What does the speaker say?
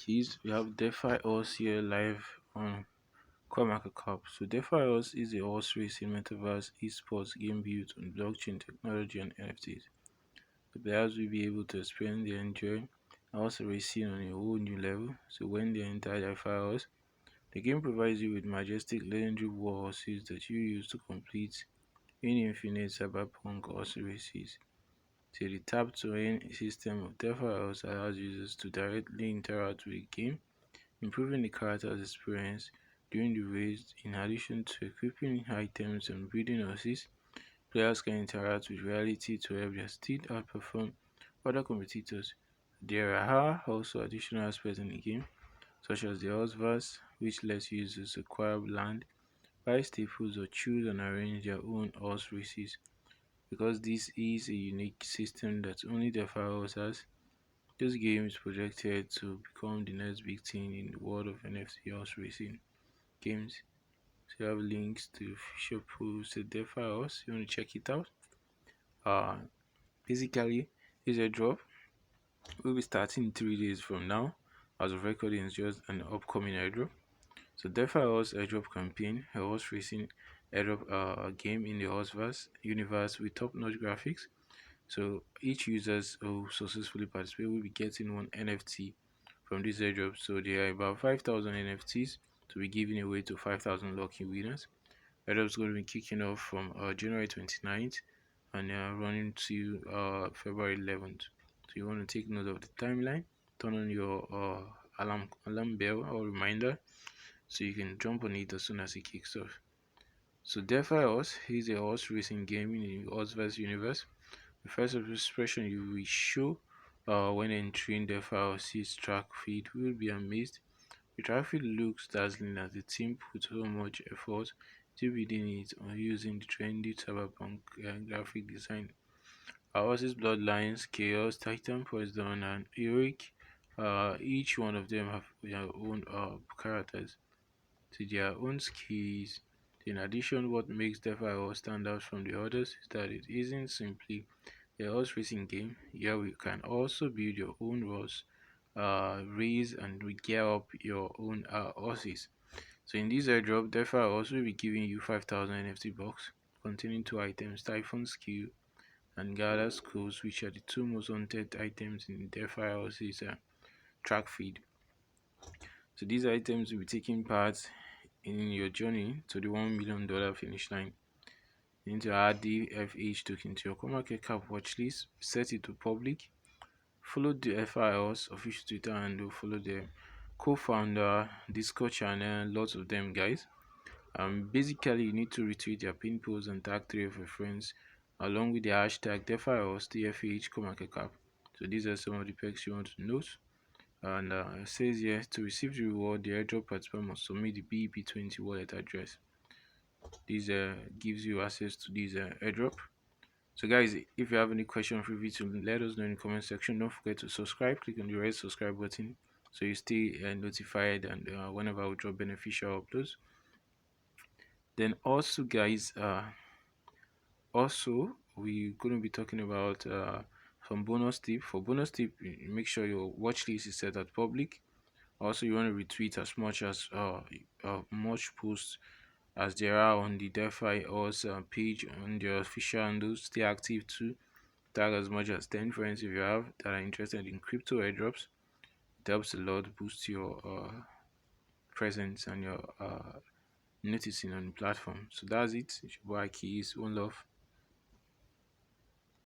is we have DeFiHorse here live on CoinMarketCap. So DeFiHorse is a horse racing metaverse esports game built on blockchain technology and NFTs. The players will be able to experience and enjoy horse racing on a whole new level. So when they enter DeFiHorse, the game provides you with majestic legendary war horses that you use to complete in infinite cyberpunk horse races. So the tap to earn system of DeFiHorse allows users to directly interact with the game, improving the character's experience during the race. In addition to equipping items and breeding horses, players can interact with reality to help their steed outperform other competitors. There are also additional aspects in the game, such as the horseverse, which lets users acquire land, buy staples, or choose and arrange their own horse races. Because this is a unique system that only the Pharaohs has, this game is projected to become the next big thing in the world of NFT horse racing games. So you have links to official posts to DeFiHorse. You want to check it out. Uh, Basically, this airdrop will be starting 3 days from now. As of recording, it's just an upcoming airdrop. So DeFiHorse airdrop campaign, a horse racing airdrop game in the horseverse universe with top-notch graphics. So each users who successfully participate will be getting one NFT from this airdrop. So there are about 5,000 NFTs to be given away to 5,000 lucky winners. Airdrop is going to be kicking off from January 29th and running to February 11th. So you want to take note of the timeline, turn on your alarm bell or reminder so you can jump on it as soon as it kicks off. So DeFiHorse is a horse racing game in the Horseverse universe. The first expression you will show when entering DeFiHorse's track feed will be amazed. The track feed looks dazzling as the team put so much effort to building it on using the trendy cyberpunk graphic design. Our horses bloodlines, chaos, titan, poison, and heroic. Each one of them have their own characters to their own skills. In addition, what makes DeFi stand out from the others is that it isn't simply a horse racing game. Here you can also build your own horse, raise and gear up your own horses. So in this airdrop, DeFi will also be giving you 5,000 NFT box containing two items, Typhon Skill and Gather Schools, which are the two most wanted items in DeFi horses track feed. So these items will be taking part in your journey to the $1 million finish line. You need to add the DFH token to your CoinMarketCap watchlist, set it to public, follow the FIOS official Twitter handle, follow the co-founder, Discord channel, lots of them guys. Basically you need to retweet their pin posts and tag 3 of your friends along with the hashtag DeFiOS DFH CoinMarketCap. So these are some of the perks you want to note. And it says here to receive the reward, the airdrop participant must submit the BEP20 wallet address. This gives you access to this airdrop. So guys, if you have any question, feel free to let us know in the comment section. Don't forget to subscribe. Click on the red subscribe button so you stay notified and whenever we drop beneficial uploads. Then also guys, also we're going to be talking about some bonus tip. For bonus tip, make sure your watch list is set at public. Also you want to retweet as much posts as there are on the DeFiHorse page on their official handles. Stay active too. Tag as much as 10 friends if you have that are interested in crypto airdrops. It helps a lot boost your presence and your noticing on the platform. So that's it. It's your boy Keys. One love.